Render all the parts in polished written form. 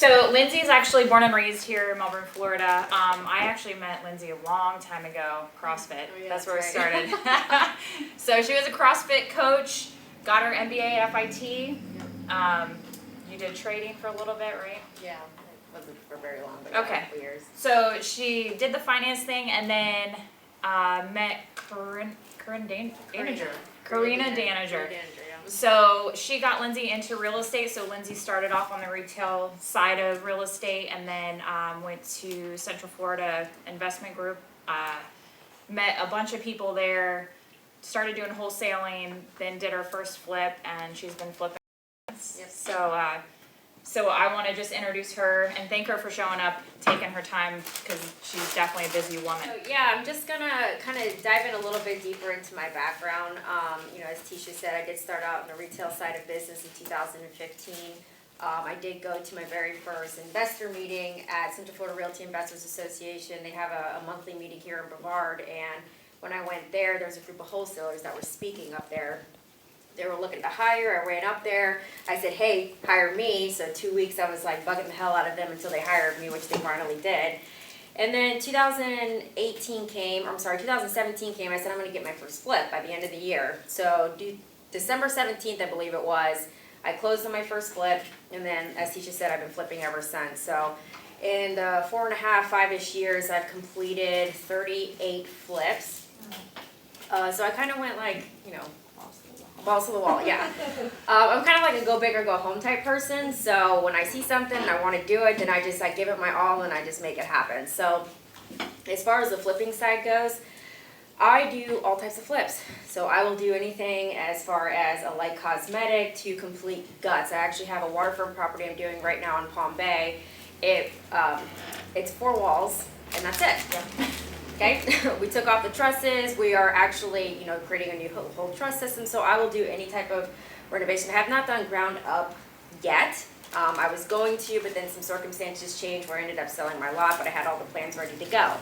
So Lindsey's actually born and raised here in Melbourne, Florida. I actually met Lindsey a long time ago, CrossFit. Oh, yeah, that's where it right. started. So she was a CrossFit coach, got her MBA at FIT. You did trading for a little bit, right? Yeah, it wasn't for very long, but Okay. a couple years. So she did the finance thing and then met Corin Danager. Corin Danager. So she got Lindsey into real estate. So Lindsey started off on the retail side of real estate and then went to Central Florida Investment Group. Met a bunch of people there, started doing wholesaling, then did her first flip, and she's been flipping. Yep. So I want to just introduce her and thank her for showing up, taking her time, because she's definitely a busy woman. So yeah, I'm just gonna kind of dive in a little bit deeper into my background. As Tisha said, I did start out in the retail side of business in 2015. I did go to my very first investor meeting at Central Florida Realty Investors Association. They have a monthly meeting here in Brevard, and when I went there was a group of wholesalers that were speaking up there. They were looking to hire. I ran up there. I said, hey, hire me. So 2 weeks I was like bugging the hell out of them until they hired me, which they finally did. And then 2017 came. I said, I'm going to get my first flip by the end of the year. So December 17th, I believe it was, I closed on my first flip. And then, as Tisha said, I've been flipping ever since. So in the 4.5, 5-ish years, I've completed 38 flips. So I kind of went like, balls to the wall, yeah. I'm kind of like a go big or go home type person. So when I see something and I want to do it, then I give it my all and I just make it happen. So as far as the flipping side goes, I do all types of flips. So I will do anything as far as a light cosmetic to complete guts. I actually have a waterfront property I'm doing right now in Palm Bay. It's 4 walls and that's it. Yeah. Okay, we took off the trusses. We are actually, creating a new whole truss system. So I will do any type of renovation. I have not done ground up yet. I was going to, but then some circumstances changed where I ended up selling my lot, but I had all the plans ready to go.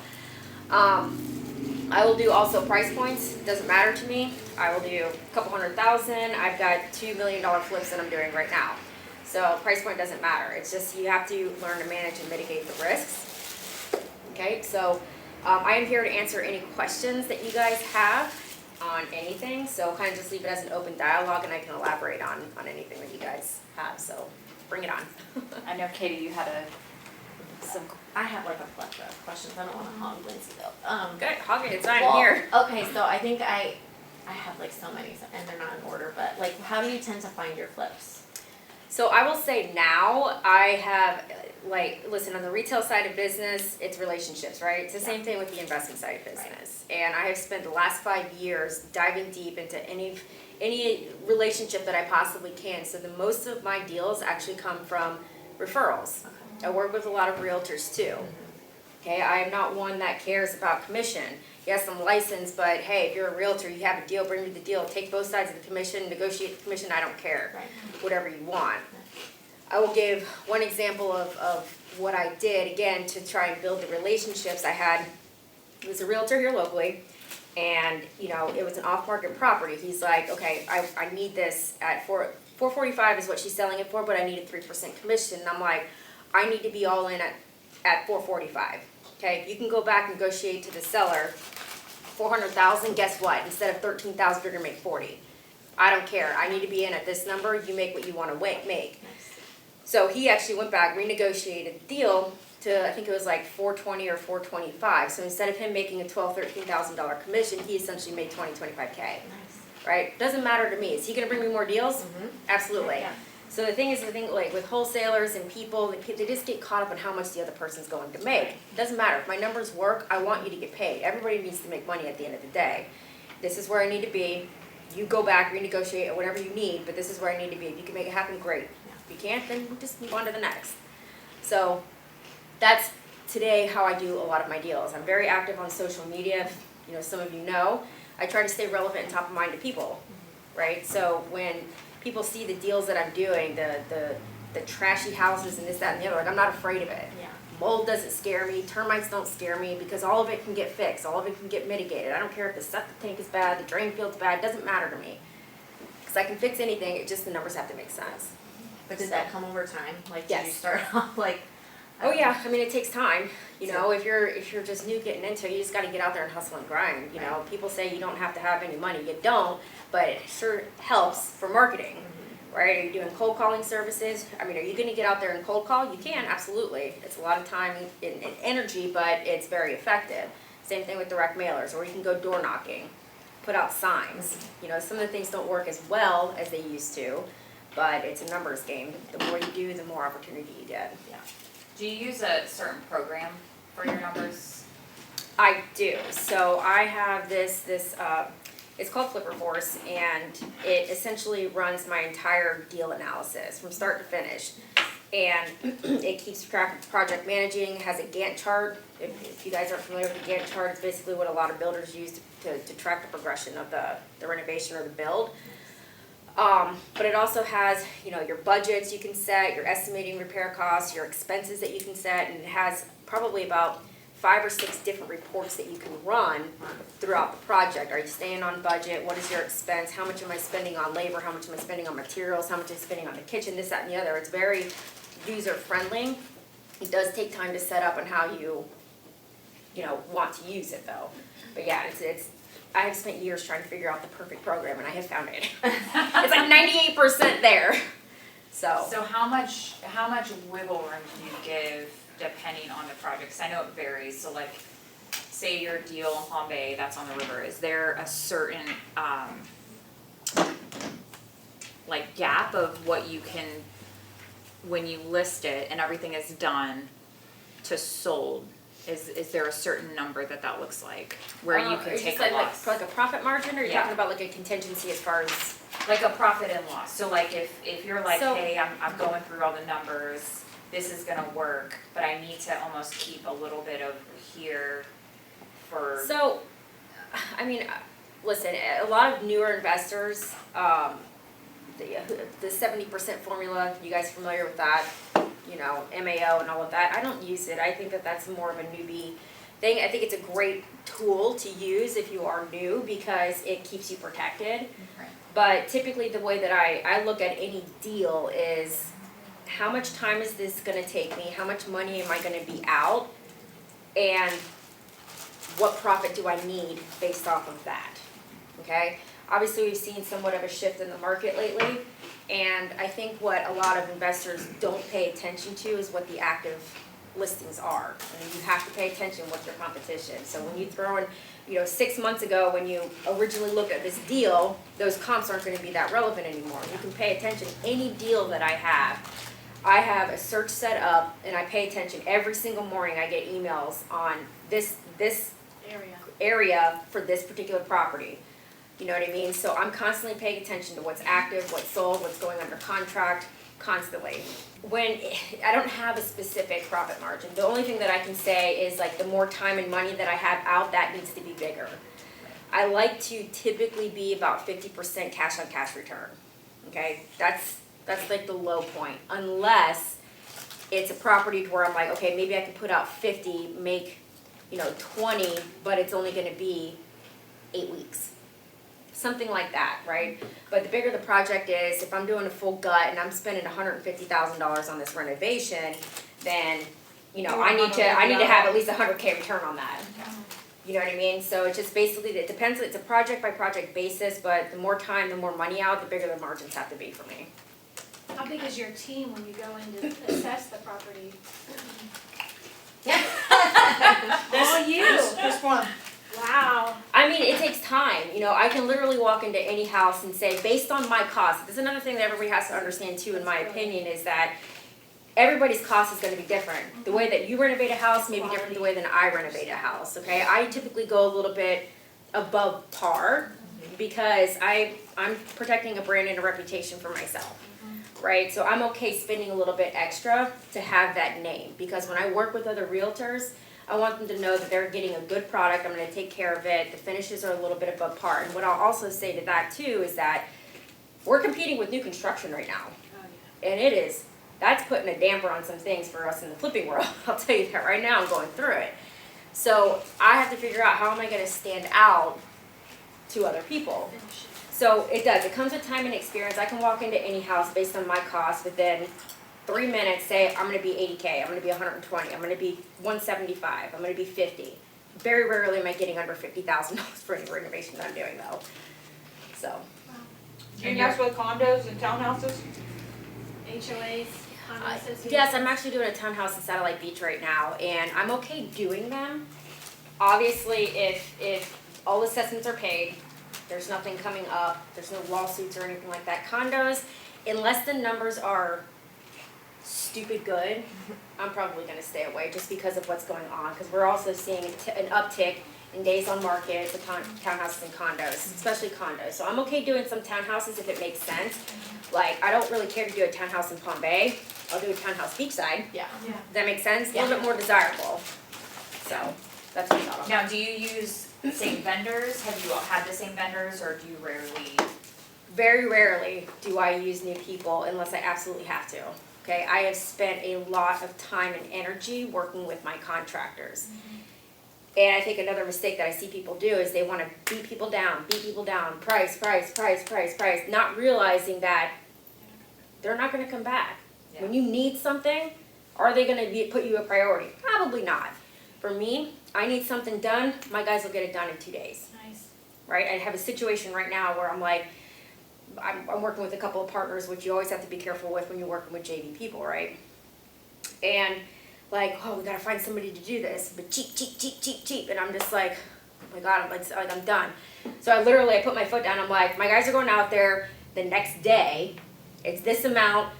I will do also price points. Doesn't matter to me. I will do a couple $100,000. I've got $2 million flips that I'm doing right now. So price point doesn't matter. It's just you have to learn to manage and mitigate the risks. Okay, so I am here to answer any questions that you guys have on anything. So kind of just leave it as an open dialogue and I can elaborate on anything that you guys have. So bring it on. I know, Katie, you had I have like a plethora of questions. I don't want to hog Lindsey though. Good, hog it. It's fine. Well, Here. Okay, so I think I have like so many, and they're not in order. But like, how do you tend to find your flips? So I will say now I have, listen, on the retail side of business, it's relationships, right? It's the same thing with the investment side of business. Right. And I have spent the last 5 years diving deep into any relationship that I possibly can. So the most of my deals actually come from referrals. Okay. I work with a lot of realtors too. Mm-hmm. Okay, I am not one that cares about commission. Yes, I'm licensed, but hey, if you're a realtor, you have a deal, bring me the deal, take both sides of the commission, negotiate the commission, I don't care. Right. Whatever you want. I will give one example of what I did, again, to try and build the relationships. It was a realtor here locally, and, it was an off-market property. He's like, okay, I need this at $445 is what she's selling it for, but I need a 3% commission. And I'm like, I need to be all in at $445. Okay, if you can go back and negotiate to the seller $400,000, guess what? Instead of $13,000, you're gonna make $40,000. I don't care. I need to be in at this number. You make what you want to make. So he actually went back, renegotiated the deal to, I think it was like $420,000 or $425,000. So instead of him making a $12,000, $13,000 commission, he essentially made $20,000, $25,000. Nice. Right? Doesn't matter to me. Is he gonna bring me more deals? Mm-hmm. Absolutely. Yeah. So the thing like with wholesalers and people, they just get caught up in how much the other person's going to make. It doesn't matter. If my numbers work, I want you to get paid. Everybody needs to make money at the end of the day. This is where I need to be. You go back, renegotiate, or whatever you need, but this is where I need to be. If you can make it happen, great. If you can't, then we just move on to the next. So that's today how I do a lot of my deals. I'm very active on social media. Some of you know. I try to stay relevant and top of mind to people, right? So when people see the deals that I'm doing, the trashy houses and this, that, and the other, I'm not afraid of it. Yeah. Mold doesn't scare me. Termites don't scare me because all of it can get fixed. All of it can get mitigated. I don't care if the septic tank is bad, the drain field's bad. It doesn't matter to me because I can fix anything. It just the numbers have to make sense. But did that come over time? Like, did Yes. you start off like? Oh yeah, I mean, it takes time, you know, if you're just new getting into it, you just gotta get out there and hustle and grind, you know, people say you don't have to have any money, you don't, but it sure helps for marketing, right? Are you doing cold calling services? I mean, are you gonna get out there and cold call? You can, absolutely, it's a lot of time and energy, but it's very effective. Same thing with direct mailers, or you can go door knocking, put out signs, you know, some of the things don't work as well as they used to, but it's a numbers game, the more you do, the more opportunity you get. Yeah. Do you use a certain program for your numbers? I do. So I have this it's called Flipper Force, and it essentially runs my entire deal analysis from start to finish. And it keeps track of project managing, has a Gantt chart. If you guys aren't familiar with the Gantt chart, it's basically what a lot of builders use to track the progression of the renovation or the build. But it also has, you know, your budgets you can set, your estimating repair costs, your expenses that you can set, and it has probably about 5 or 6 different reports that you can run throughout the project. Are you staying on budget? What is your expense? How much am I spending on labor? How much am I spending on materials? How much am I spending on the kitchen? This, that, and the other. It's very user friendly. It does take time to set up on how you know, want to use it though. But yeah, it's I have spent years trying to figure out the perfect program, and I have found it. It's like 98% there. So how much wiggle room do you give depending on the project? 'Cause I know it varies. So like, say your deal in Palm Bay, that's on the river. Is there a certain like gap of what you can, when you list it and everything is done, to sold? Is there a certain number that looks like where you can take a loss? Like a profit margin, or are you Yeah. talking about like a contingency as far as? Like a profit and loss. So like if you're like, So- hey, I'm going through all the numbers, this is gonna work, but I need to almost keep a little bit of here for. So, I mean, listen, a lot of newer investors, the 70% formula, you guys familiar with that? You know, MAO and all of that. I don't use it. I think that that's more of a newbie thing. I think it's a great tool to use if you are new because it keeps you protected. Right. But typically the way that I look at any deal is how much time is this gonna take me? How much money am I gonna be out? And what profit do I need based off of that? Okay? Obviously we've seen somewhat of a shift in the market lately. And I think what a lot of investors don't pay attention to is what the active listings are. And you have to pay attention with your competition. So when you throw in, you know, 6 months ago when you originally looked at this deal, those comps aren't gonna be that relevant anymore. You can pay attention. Any deal that I have a search set up and I pay attention every single morning. I get emails on this area for this particular property. You know what I mean? So I'm constantly paying attention to what's active, what's sold, what's going under contract, constantly. I don't have a specific profit margin. The only thing that I can say is like the more time and money that I have out, that needs to be bigger. I like to typically be about 50% cash on cash return. Okay? That's like the low point. Unless it's a property where I'm like, okay, maybe I can put out 50, make, you know, 20, but it's only gonna be 8 weeks. Something like that, right? But the bigger the project is, if I'm doing a full gut and I'm spending $150,000 on this renovation, then, you know, I need to have at least a 100K return on that. You know what I mean? So it just basically, it depends, it's a project by project basis, but the more time, the more money out, the bigger the margins have to be for me. How big is your team when you go in to assess the property? All you. Just one. Wow. I mean, it takes time. You know, I can literally walk into any house and say, based on my cost, this is another thing that everybody has to understand too, in my opinion, is that everybody's cost is going to be different. The way that you renovate a house may be different the way than I renovate a house, okay? I typically go a little bit above par because I'm protecting a brand and a reputation for myself, right? So I'm okay spending a little bit extra to have that name because when I work with other realtors, I want them to know that they're getting a good product, I'm gonna take care of it, the finishes are a little bit above par. And what I'll also say to that too is that we're competing with new construction right now. And that's putting a damper on some things for us in the flipping world. I'll tell you that right now, I'm going through it. So I have to figure out how am I gonna stand out to other people. So it does, it comes with time and experience. I can walk into any house based on my cost within 3 minutes, say, I'm gonna be 80K, I'm gonna be 120, I'm gonna be 175, I'm gonna be 50. Very rarely am I getting under $50,000 for any renovation that I'm doing though, so. And that's with condos and townhouses? HOAs, condo associations. Yes, I'm actually doing a townhouse in Satellite Beach right now, and I'm okay doing them. Obviously, if all assessments are paid, there's nothing coming up, there's no lawsuits or anything like that. Condos, unless the numbers are stupid good, I'm probably gonna stay away just because of what's going on, because we're also seeing an uptick in days on market for townhouses and condos, especially condos. So I'm okay doing some townhouses if it makes sense. Like, I don't really care to do a townhouse in Palm Bay, I'll do a townhouse beachside. Yeah. Yeah. Does that make sense? A little bit more desirable. So, that's my thought on that. Now, do you use same vendors? Have you all had the same vendors, or do you rarely? Very rarely do I use new people unless I absolutely have to. Okay, I have spent a lot of time and energy working with my contractors. And I think another mistake that I see people do is they want to beat people down, price, not realizing that they're not going to come back. Yeah. When you need something, are they going to put you a priority? Probably not. For me, I need something done, my guys will get it done in 2 days. Nice. Right? I have a situation right now where I'm like, I'm working with a couple of partners, which you always have to be careful with when you're working with JV people, right? And like, oh, we gotta find somebody to do this, but cheap, and I'm just like, oh my god, I'm done. So I put my foot down. I'm like, my guys are going out there the next day. It's this amount,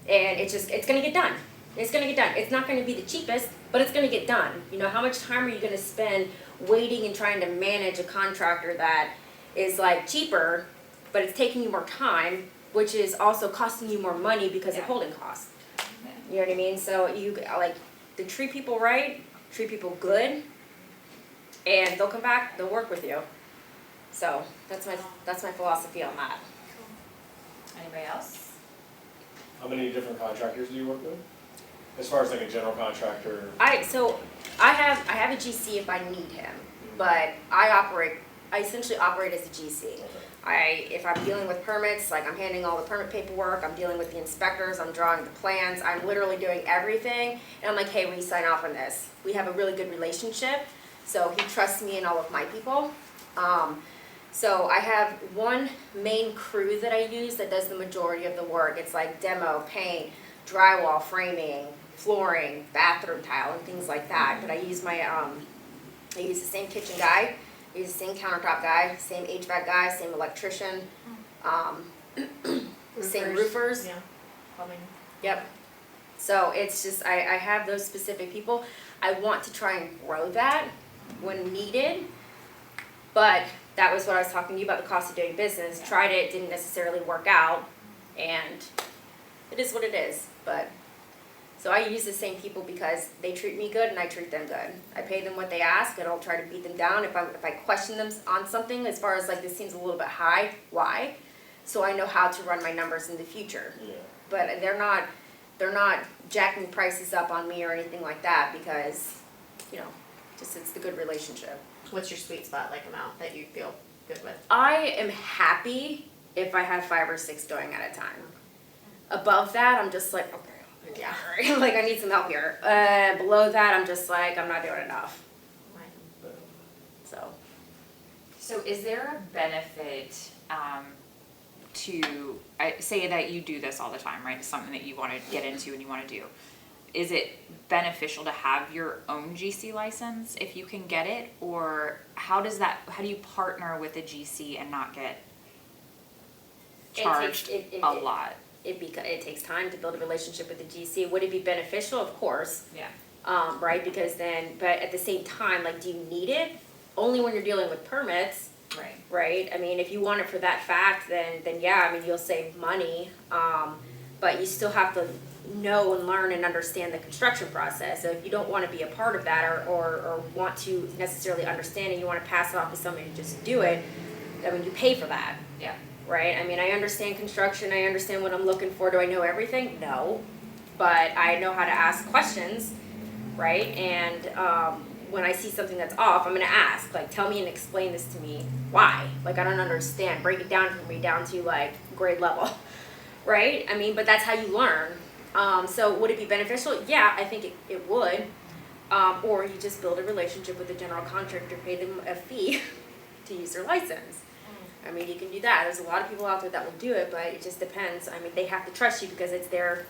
and it's gonna get done. It's gonna get done. It's not gonna be the cheapest, but it's gonna get done. You know, how much time are you gonna spend waiting and trying to manage a contractor that is like cheaper, but it's taking you more time, which is also costing you more money because of holding costs. You know what I mean? So you like to treat people right, treat people good, and they'll come back, they'll work with you. So that's my philosophy on that. Anybody else? How many different contractors do you work with? As far as like a general contractor? I have a GC if I need him, but I essentially operate as a GC. If I'm dealing with permits, like I'm handling all the permit paperwork, I'm dealing with the inspectors, I'm drawing the plans, I'm literally doing everything, and I'm like, hey, will you sign off on this? We have a really good relationship, so he trusts me and all of my people. So I have one main crew that I use that does the majority of the work. It's like demo, paint, drywall, framing, flooring, bathroom tile, and things like that. But I use I use the same kitchen guy, I use the same countertop guy, same HVAC guy, same electrician, same roofers. Yeah. Plumbing. Yep. So it's just, I have those specific people. I want to try and grow that when needed, but that was what I was talking to you about, the cost of doing business. Tried it, didn't necessarily work out, and it is what it is. But so I use the same people because they treat me good and I treat them good. I pay them what they ask, and I'll try to beat them down if I question them on something as far as like, this seems a little bit high, why? So I know how to run my numbers in the future. Yeah. But they're not jacking prices up on me or anything like that because, you know, just it's the good relationship. What's your sweet spot, like amount that you feel good with? I am happy if I have 5 or 6 going at a time. Above that, I'm just like, okay, yeah, like I need some help here. Below that, I'm just like, I'm not doing enough. So is there a benefit to, say that you do this all the time, right? It's something that you want to get into and you want to do. Is it beneficial to have your own GC license if you can get it? Or how do you partner with a GC and not get charged a lot? It takes time to build a relationship with the GC. Would it be beneficial? Of course. Yeah. Right, because but at the same time, like, do you need it? Only when you're dealing with permits. Right. Right? I mean, if you want it for that fact, then yeah, I mean, you'll save money. But you still have to know and learn and understand the construction process. So if you don't want to be a part of that or want to necessarily understand and you want to pass it off to somebody to just do it, I mean, you pay for that. Yeah. Right? I mean, I understand construction, I understand what I'm looking for. Do I know everything? No. But I know how to ask questions, right? And when I see something that's off, I'm gonna ask, like, tell me and explain this to me, why? Like, I don't understand, break it down for me down to like grade level, right? I mean, but that's how you learn. So would it be beneficial? Yeah, I think it would. Or you just build a relationship with the general contractor, pay them a fee to use their license. I mean, you can do that. There's a lot of people out there that will do it, but it just depends. I mean, they have to trust you because it's their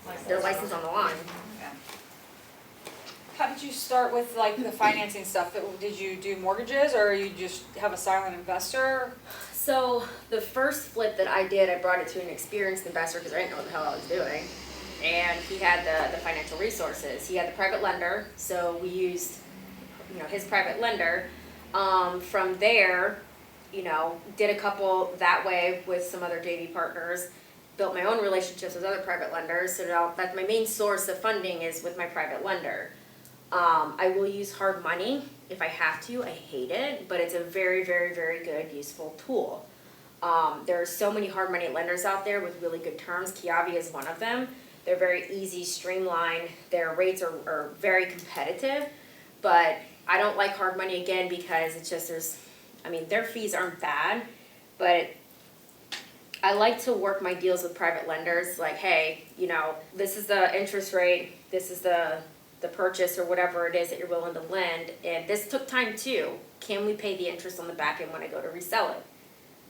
license on the line. Yeah. How did you start with like the financing stuff? Did you do mortgages or you just have a silent investor? So the first flip that I did, I brought it to an experienced investor because I didn't know what the hell I was doing. And he had the financial resources. He had the private lender, so we used, his private lender. From there, did a couple that way with some other JV partners, built my own relationships with other private lenders. So now that's my main source of funding is with my private lender. I will use hard money if I have to. I hate it, but it's a very, very, very good, useful tool. There are so many hard money lenders out there with really good terms. Kiavi is one of them. They're very easy, streamlined. Their rates are very competitive, but I don't like hard money again because it's just their fees aren't bad, but I like to work my deals with private lenders. Like, hey, this is the interest rate, this is the purchase or whatever it is that you're willing to lend, and this took time too. Can we pay the interest on the back end when I go to resell it?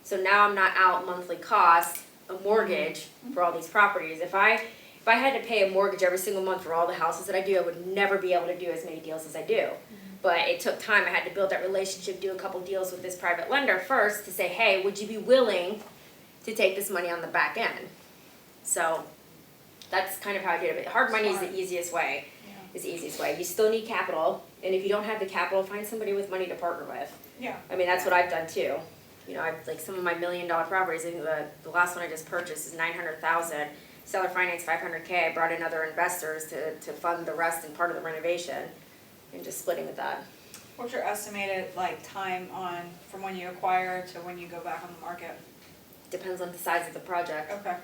So now I'm not out monthly cost of mortgage for all these properties. If I had to pay a mortgage every single month for all the houses that I do, I would never be able to do as many deals as I do. But it took time. I had to build that relationship, do a couple deals with this private lender first to say, hey, would you be willing to take this money on the back end? So that's kind of how I did it. But hard money is the easiest way. Is the easiest way. You still need capital, and if you don't have the capital, find somebody with money to partner with. Yeah. I mean, that's what I've done too. I've like some of my $1 million properties. I think the last one I just purchased is $900,000. Seller finance $500K. I brought in other investors to fund the rest and part of the renovation, and just splitting with that. What's your estimated time on from when you acquire to when you go back on the market? Depends on the size of the project. Okay.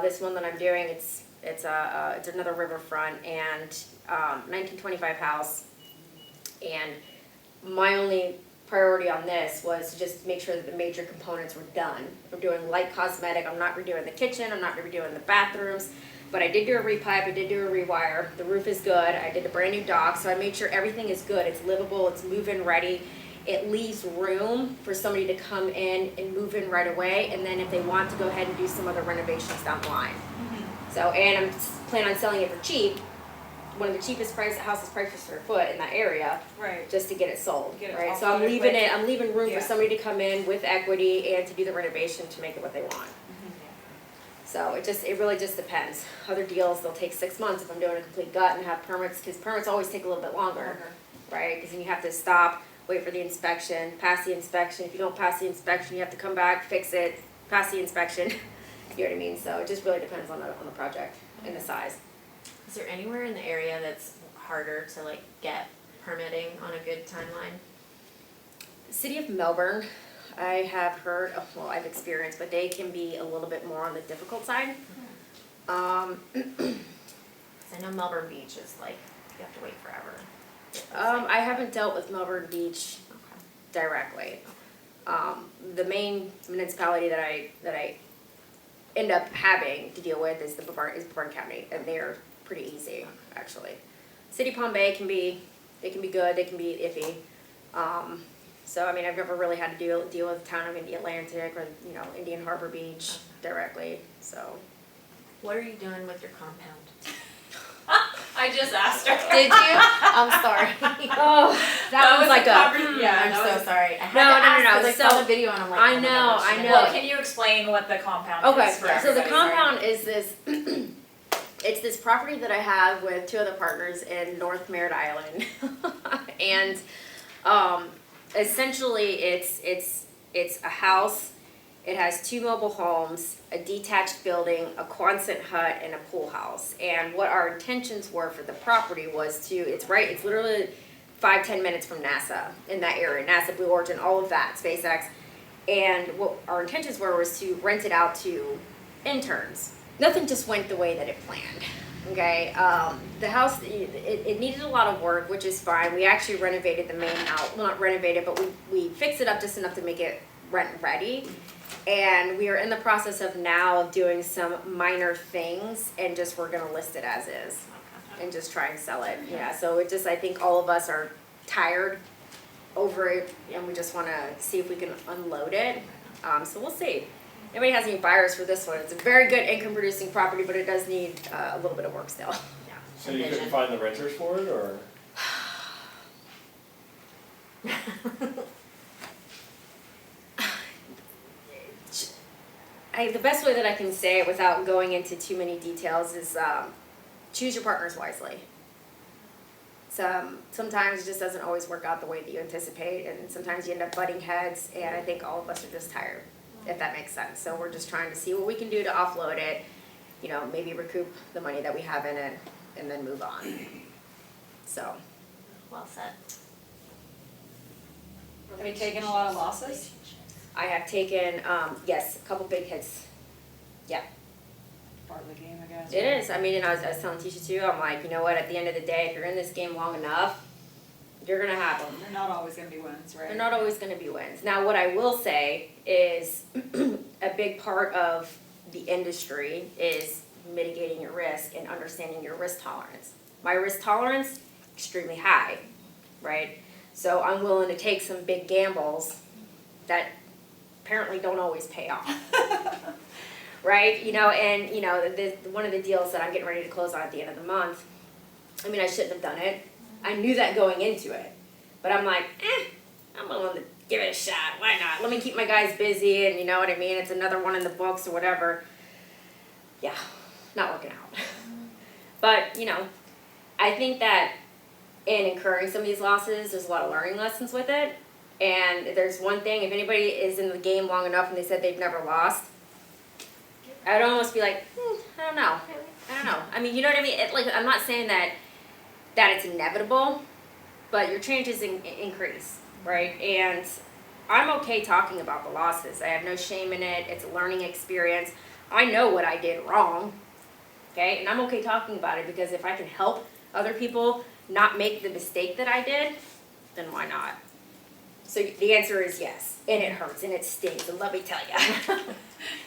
This one that I'm doing, it's another riverfront and 1925 house, and my only priority on this was to just make sure that the major components were done. I'm doing light cosmetic. I'm not redoing the kitchen. I'm not redoing the bathrooms. But I did do a repipe, I did do a rewire. The roof is good. I did a brand new dock, so I made sure everything is good. It's livable, it's move-in ready. It leaves room for somebody to come in and move in right away, and then if they want to go ahead and do some other renovations down the line. So, and I'm planning on selling it for cheap. One of the cheapest houses priced per square foot in that area. Right. Just to get it sold. Get it right. off So I'm of it leaving quick. I'm leaving room Yeah. for somebody to come in with equity and to do the renovation to make it what they want. So it really just depends. Other deals, they'll take 6 months if I'm doing a complete gut and have permits, because permits always take a little bit longer, right? Because then you have to stop, wait for the inspection, pass the inspection. If you don't pass the inspection, you have to come back, fix it, pass the inspection. You know what I mean? So it just really depends on the project and the size. Is there anywhere in the area that's harder to get permitting on a good timeline? The city of Melbourne, I have heard, I've experienced, but they can be a little bit more on the difficult side. 'Cause I know Melbourne Beach is you have to wait forever. I haven't dealt with Melbourne Beach Okay. directly. The main municipality that I end up having to deal with is Brevard County, and they're pretty easy actually. City Palm Bay can be good, they can be iffy. So I mean, I've never really had to deal with the town of Atlantic or Indian Harbor Beach directly. So. What are you doing with your compound? I just asked her. Did you? I'm sorry. Oh, that was like I'm so sorry. I had No, to no, ask no, no. 'cause I saw So, the video and I'm like, I oh my know, gosh, I know. Well, can you explain what the compound Okay, is for so the everybody? compound is this, it's this property that I have with 2 other partners in North Merritt Island. And essentially it's a house. It has 2 mobile homes, a detached building, a Quonset hut, and a pool house. And what our intentions were for the property was it's literally 5-10 minutes from NASA in that area, NASA, Blue Origin, all of that, SpaceX. And what our intentions was to rent it out to interns. Nothing just went the way that it planned. Okay, the house, it needed a lot of work, which is fine. We actually renovated the main house, well, not renovated, but we fixed it up just enough to make it rent ready. And we are in the process of now doing some minor things and just, we're gonna list it as is and just try and sell it. Yeah, so it just, I think all of us are tired over it and we just wanna see if we can unload it. So we'll see. Nobody has any buyers for this one. It's a very good income producing property, but it does need a little bit of work still. Yeah. So you couldn't find the renters for it, or? The best way that I can say it without going into too many details is choose your partners wisely. Sometimes it just doesn't always work out the way that you anticipate, and sometimes you end up butting heads, and I think all of us are just tired, if that makes sense. So we're just trying to see what we can do to offload it, you know, maybe recoup the money that we have in it, and then move on. So, Well said. Have you taken a lot of losses? I have taken, yes, a couple big hits. Yeah. Part of the game, I guess. It is. I mean, and I was telling Tisha too, I'm like, you know what, at the end of the day, if you're in this game long enough, you're gonna have them. They're not always gonna be wins, right? They're not always gonna be wins. Now, what I will say is a big part of the industry is mitigating your risk and understanding your risk tolerance. My risk tolerance, extremely high, right? So I'm willing to take some big gambles that apparently don't always pay off. Right? You know, and you know, one of the deals that I'm getting ready to close on at the end of the month, I mean, I shouldn't have done it. I knew that going into it. But I'm like, I'm willing to give it a shot. Why not? Let me keep my guys busy, and you know what I mean? It's another one in the books or whatever. Yeah, not working out. But, you know, I think that in incurring some of these losses, there's a lot of learning lessons with it. And there's one thing, if anybody is in the game long enough and they said they've never lost, I'd almost be like, I don't know. I mean, you know what I mean? Like, I'm not saying that it's inevitable, but your chances increase, right? And I'm okay talking about the losses. I have no shame in it. It's a learning experience. I know what I did wrong, okay? And I'm okay talking about it because if I can help other people not make the mistake that I did, then why not? So the answer is yes, and it hurts and it stings, and let me tell you.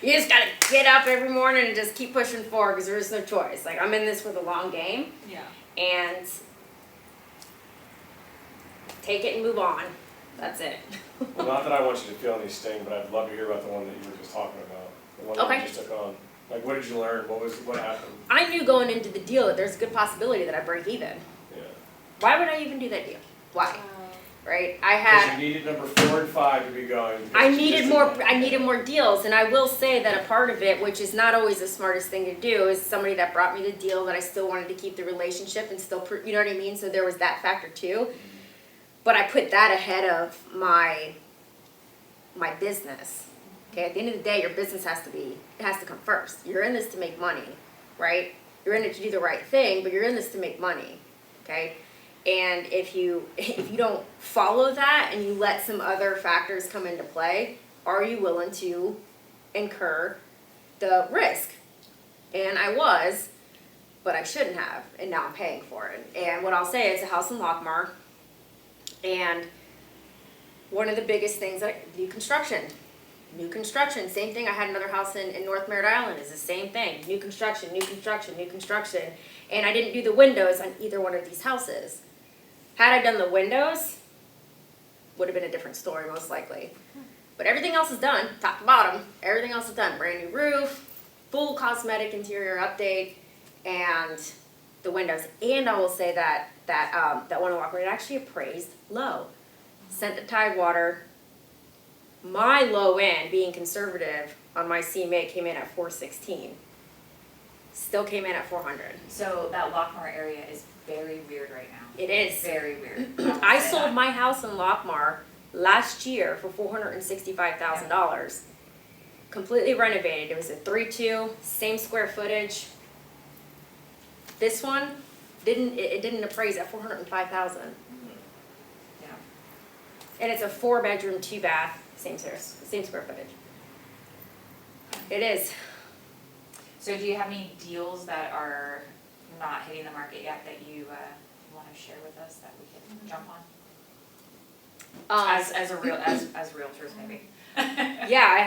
You just gotta get up every morning and just keep pushing forward because there is no choice. Like, I'm in this for the long game. Yeah. And take it and move on. That's it. Well, not that I want you to feel any sting, but I'd love to hear about the one that you were just talking about. The one that Okay. you just took on. Like, what did you learn? What happened? I knew going into the deal that there's a good possibility that I break even. Yeah. Why would I even do that deal? Why? Right? I Because had. you needed number 4 and 5 to be going. because I you needed just more. didn't- I needed more deals, and I will say that a part of it, which is not always the smartest thing to do, is somebody that brought me the deal that I still wanted to keep the relationship and still, you know what I mean. So there was that factor too, but I put that ahead of my business. Okay, at the end of the day, your business has to come first. You're in this to make money, right? You're in it to do the right thing, but you're in this to make money. Okay. And if you don't follow that and you let some other factors come into play, are you willing to incur the risk? And I was, but I shouldn't have, and now I'm paying for it. And what I'll say is a house in Lockmar, and one of the biggest things, new construction, same thing. I had another house in North Merritt Island, is the same thing, new construction, and I didn't do the windows on either one of these houses. Had I done the windows, would have been a different story most likely. But everything else is done, top to bottom. Everything else is done. Brand new roof, full cosmetic interior update, and the windows. And I will say that one in Walker, it actually appraised low. Sent to Tidewater. My low end, being conservative, on my CMA came in at 416. Still came in at 400. So that Lockmore area is very weird right now. It is. Very weird. I sold my house in Lockmar last year for $465,000. Completely renovated. It was a 3-2, same square footage. This one didn't appraise at $405,000. Yeah. And it's a 4-bedroom, 2-bath, same square footage. It is. So do you have any deals that are not hitting the market yet that you want to share with us that we can jump on? As realtors maybe. Yeah, I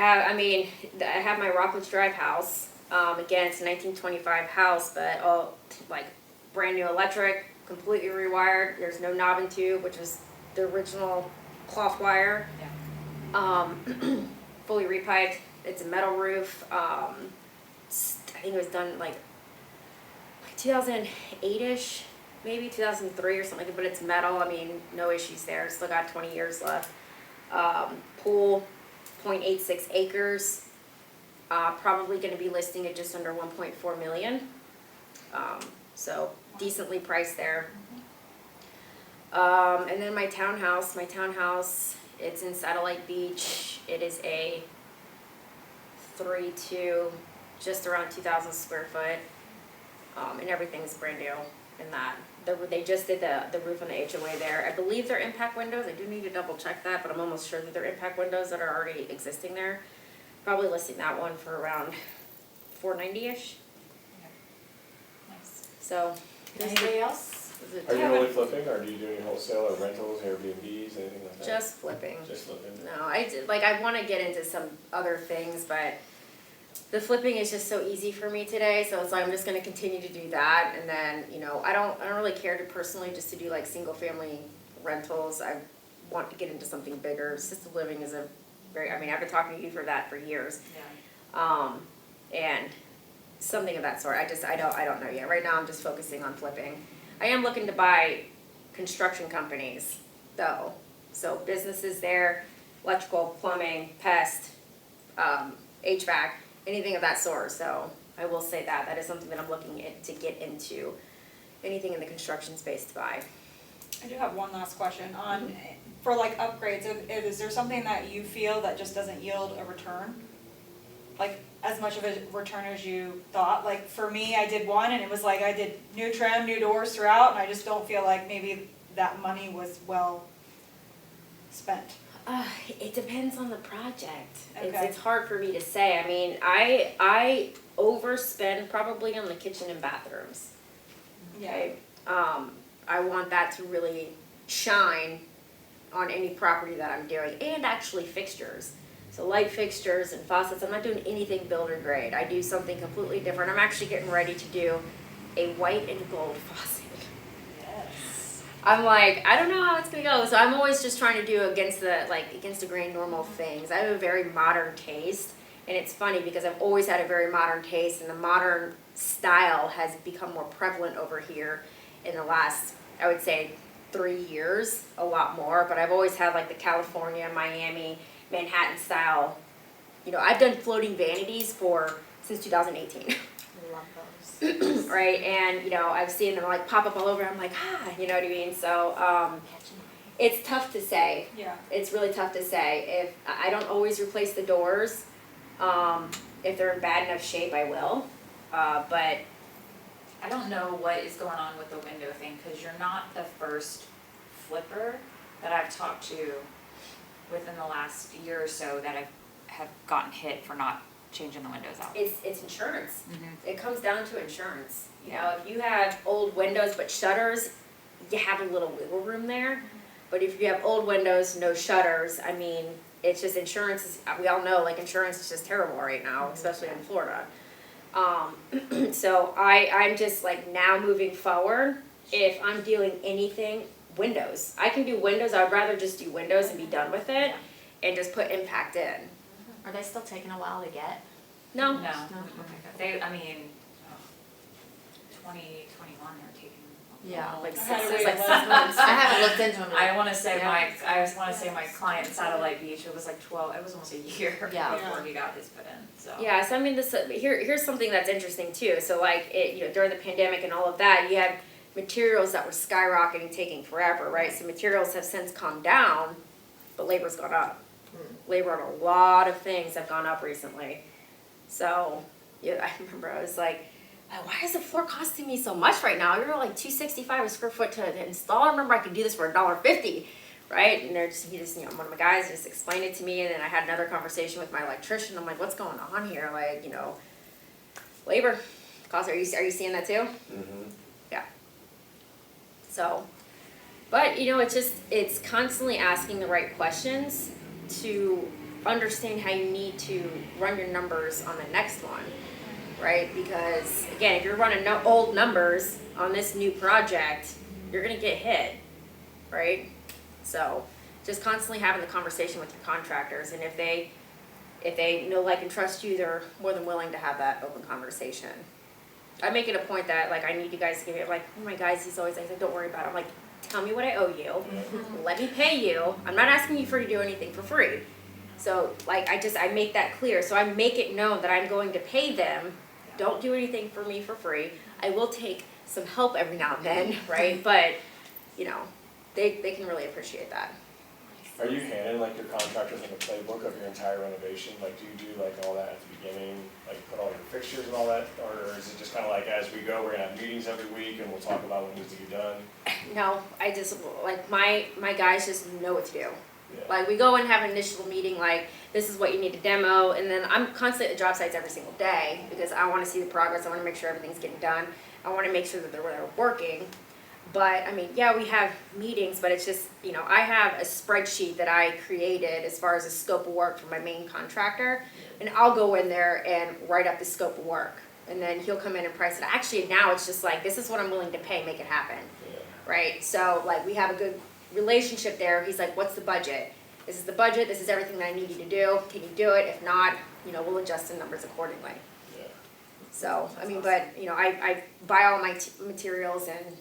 have my Rockledge Drive house. Again, it's a 1925 house, but all like brand new electric, completely rewired. There's no knob and tube, which is the original cloth wire. Fully repiped. It's a metal roof. I think it was done like 2008-ish, maybe 2003 or something, but it's metal. I mean, no issues there. Still got 20 years left. Pool, 0.86 acres. Probably going to be listing at just under 1.4 million. So decently priced there. And then my townhouse, it's in Satellite Beach. It is a 3-2, just around 2,000 square foot. And everything's brand new in that. They just did the roof on the HOA there. I believe they're impact windows. I do need to double check that, but I'm almost sure that they're impact windows that are already existing there. Probably listing that one for around $490-ish. Nice. So, Anybody else? Are you only flipping, or do you do any wholesale or rentals, Airbnbs, anything like that? just flipping. Just flipping. No, I want to get into some other things, but the flipping is just so easy for me today. So it's like I'm just going to continue to do that, and then I don't really care to personally just to do like single family rentals. I want to get into something bigger. Assisted living is I've been talking to you for that for years. Yeah. And something of that sort. I don't know yet. Right now I'm just focusing on flipping. I am looking to buy construction companies though. So businesses there, electrical, plumbing, pest, HVAC, anything of that sort. So I will say that is something that I'm looking to get into. Anything in the construction space to buy. I do have one last question on, for like upgrades, is there something that you feel that just doesn't yield a return? Like as much of a return as you thought? Like for me, I did one and it was like I did new trim, new doors throughout, and I just don't feel like maybe that money was well spent. It depends on the project. Okay. It's hard for me to say. I mean, I overspend probably on the kitchen and bathrooms. Okay. I want that to really shine on any property that I'm doing, and actually fixtures. So light fixtures and faucets. I'm not doing anything builder grade. I do something completely different. I'm actually getting ready to do a white and gold faucet. Yes. I'm like, I don't know how it's gonna go. So I'm always just trying to do against the grain normal things. I have a very modern taste, and it's funny because I've always had a very modern taste, and the modern style has become more prevalent over here in the last, I would say, 3 years, a lot more. But I've always had like the California, Miami, Manhattan style. I've done floating vanities since 2018. Love those. Right, and I've seen them like pop up all over. I'm like, you know what I mean? So it's tough to say. Yeah. It's really tough to say. If I don't always replace the doors, if they're in bad enough shape, I will. But I don't know what is going on with the window thing, because you're not the first flipper that I've talked to within the last year or so that have gotten hit for not changing the windows out. it's insurance. Mm-hmm. It comes down to insurance. Yeah. If you have old windows but shutters, you have a little wiggle room there. But if you have old windows, no shutters, I mean, it's just insurance. We all know like insurance is just terrible right now, especially in Florida. So I'm just like now moving forward, if I'm doing anything, windows. I can do windows. I'd rather just do windows and be done with it and just put impact in. Are they still taking a while to get? No. No. No. They, I mean, 2021, they're taking. Yeah. Like I had to six wait like a 6 little. months. I haven't looked into them. I wanna say Yeah. my client in Satellite Beach, it was like 12, it was almost a year Yeah. before he got his put in, so. Yeah, so I mean, here's something that's interesting too. So like, during the pandemic and all of that, you had materials that were skyrocketing, taking forever, right? So materials have since calmed down, but labor's gone up. Labor on a lot of things have gone up recently. So, yeah, I remember I was like, why is the floor costing me so much right now? You're like $265 a square foot to install. I remember I could do this for $1.50, right? And one of my guys just explained it to me, and then I had another conversation with my electrician. I'm like, what's going on here? Like, labor costs. Are you seeing that too? Mm-hmm. So, but you know, it's constantly asking the right questions to understand how you need to run your numbers on the next one, right? Because again, if you're running old numbers on this new project, you're gonna get hit, right? So just constantly having the conversation with your contractors, and if they know, like, and trust you, they're more than willing to have that open conversation. I make it a point that, like, I need you guys to give it, like, one of my guys, he's always like, don't worry about it. I'm like, tell me what I owe you, let me pay you. I'm not asking you to do anything for free. So, like, I make that clear. So I make it known that I'm going to pay them. Don't do anything for me for free. I will take some help every now and then, right? But, you know, they can really appreciate that. Are you handing like your contractors like a playbook of your entire renovation? Like, do you do like all that at the beginning, like put all your fixtures and all that? Or is it just kind of like as we go, we're gonna have meetings every week and we'll talk about what needs to be done? No, I just, like, my guys just know what to do. Yeah. Like, we go and have an initial meeting, like, this is what you need to demo, and then I'm constantly at the job sites every single day, because I wanna see the progress, I wanna make sure everything's getting done, I wanna make sure that they're working. But, I mean, yeah, we have meetings, but it's just, you know, I have a spreadsheet that I created as far as the scope of work for my main contractor, and I'll go in there and write up the scope of work, and then he'll come in and price it. Actually, now it's just like, this is what I'm willing to pay, make it happen, right? So, like, we have a good relationship there. He's like, what's the budget? This is the budget, this is everything that I need you to do, can you do it? If not, you know, we'll adjust the numbers accordingly. Yeah. So, I mean, but, you know, I buy all my materials and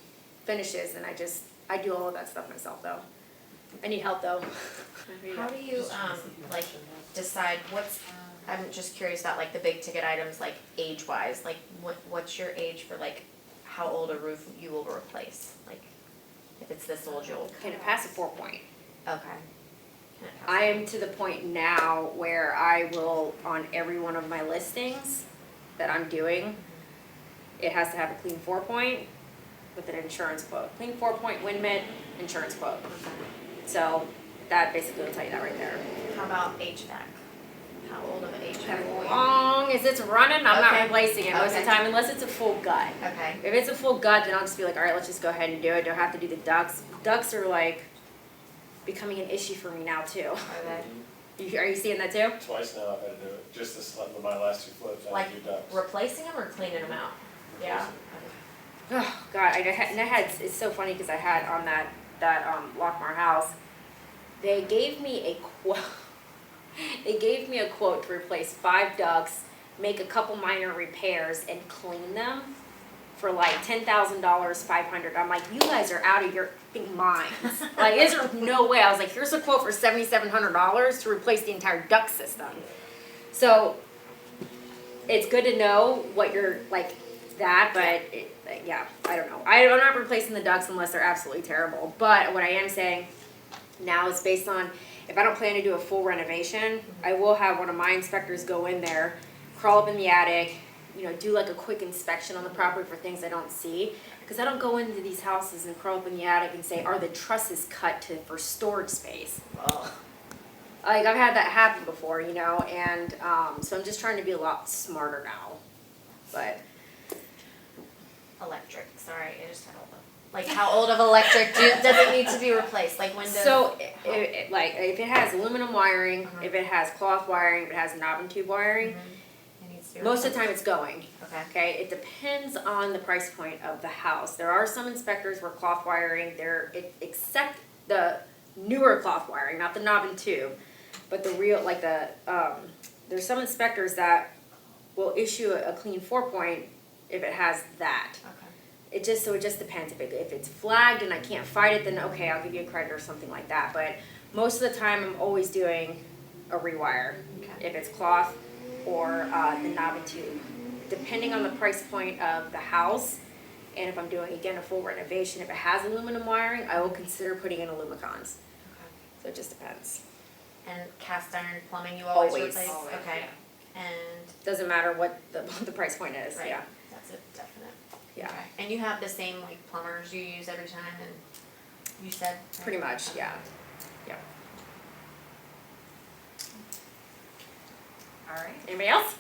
finishes, and I do all of that stuff myself, though. I need help, though. How do you, like, decide I'm just curious about, like, the big ticket items, like, age-wise, like, what's your age for, like, how old a roof you will replace? Like, if it's this old, you'll. Can it pass a 4-point? Okay. Can it pass I am to the point now where I will, on every one of my listings that I'm doing, it has to have a clean 4-point with an insurance quote. Clean 4-point wind mitt, insurance quote. So that basically will tell you that right there. How about HVAC? How old of an HVAC? As long as it's running, I'm not Okay. replacing it most of the Okay. time, unless it's a full gut. Okay. If it's a full gut, then I'll just be like, all right, let's just go ahead and do it. Don't have to do the ducts. Ducts are like becoming an issue for me now too. Are they Are you seeing that too? Twice now I've had to do it. Just this, with my last 2 flips, I like had to do ducts. replacing them or cleaning them out? Yeah. Oh God, it's so funny because I had on that Lockmar house, they gave me a quote. They gave me a quote to replace 5 ducts, make a couple minor repairs, and clean them for like $10,000, $500. I'm like, you guys are out of your f***ing minds. Like, there's no way. I was like, here's a quote for $7,700 to replace the entire duct system. So it's good to know what you're like that, but yeah, I don't know. I'm not replacing the ducts unless they're absolutely terrible. But what I am saying now is based on, if I don't plan to do a full renovation, I will have one of my inspectors go in there, crawl up in the attic, you know, do like a quick inspection on the property for things I don't see. Because I don't go into these houses and crawl up in the attic and say, are the trusses cut for storage space? Well, Like, I've had that happen before, you know, and so I'm just trying to be a lot smarter now. But electric, sorry, I just had all the, like, how old of electric does it need to be replaced? Like, when does? so, like, if it has aluminum wiring, Uh-huh. if it has cloth wiring, if it has knob and tube wiring, It needs to be most of the replaced. time it's going. Okay. Okay, it depends on the price point of the house. There are some inspectors where cloth wiring, except the newer cloth wiring, not the knob and tube, but the real, like there's some inspectors that will issue a clean 4-point if it has that. Okay. It just depends. If it's flagged and I can't fight it, then okay, I'll give you a credit or something like that. But most of the time, I'm always doing a rewire. Okay. If it's cloth or the knob and tube, depending on the price point of the house, and if I'm doing again a full renovation, if it has aluminum wiring, I will consider putting in Alumicons. So it just depends. And cast iron plumbing you always Always. replace? Always, Okay. And, Doesn't matter what the price point is. right, Yeah. that's a definite. Yeah. Okay. And you have the same, like, plumbers you use every time, and you said? right? Pretty much. Yeah. Yeah. All right. Anybody else?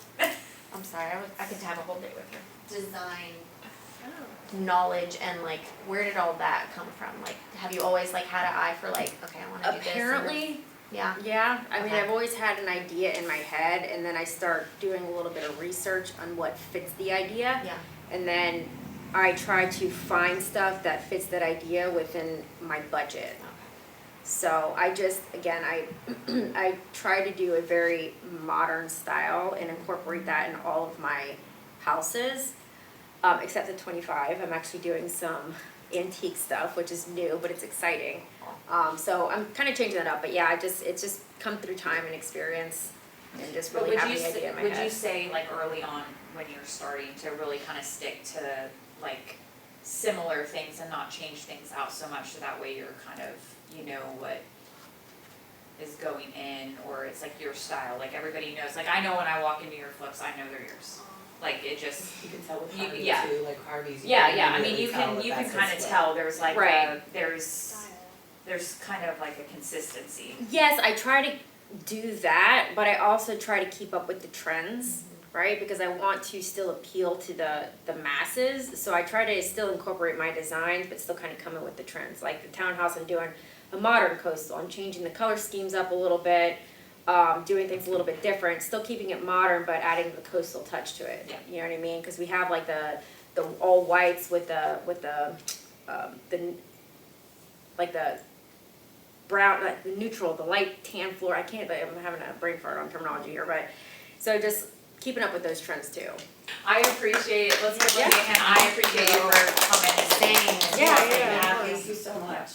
I'm sorry, I could have a whole day with her. Design knowledge and like where did all that come from? Like have you always like had an eye for like, okay, I wanna do this and this? Apparently, Yeah. yeah, I mean, Okay. I've always had an idea in my head, and then I start doing a little bit of research on what fits the idea. Yeah. And then I try to find stuff that fits that idea within my budget. So I just, again, I try to do a very modern style and incorporate that in all of my houses, except at 25. I'm actually doing some antique stuff, which is new, but it's exciting. So I'm kind of changing that up, but yeah, it's just come through time and experience and just But really have the idea in my head. would you say like early on when you're starting to really kind of stick to like similar things and not change things out so much so that way you're kind of, you know what is going in, or it's like your style, like everybody knows, like I know when I walk into your flips, I know they're yours. Like it just, You can tell with You- Harvey yeah. too, like Harvey's. yeah, I mean, you can kind of tell there's like Right. there's kind of like a consistency. Yes, I try to do that, but I also try to keep up with the trends, right? Because I want to still appeal to the masses. So I try to still incorporate my designs, but still kind of come in with the trends. Like the townhouse, I'm doing a modern coastal. I'm changing the color schemes up a little bit, doing things a little bit different, still keeping it modern, but adding the coastal touch to it. Yeah. You know what I mean? Because we have like the all whites with the like the brown, like the neutral, the light tan floor. I'm having a brain fart on terminology here, but so just keeping up with those trends too. I appreciate it, let's give Lindsay a hand, I appreciate you for coming and Same. Yeah. Thank you so much.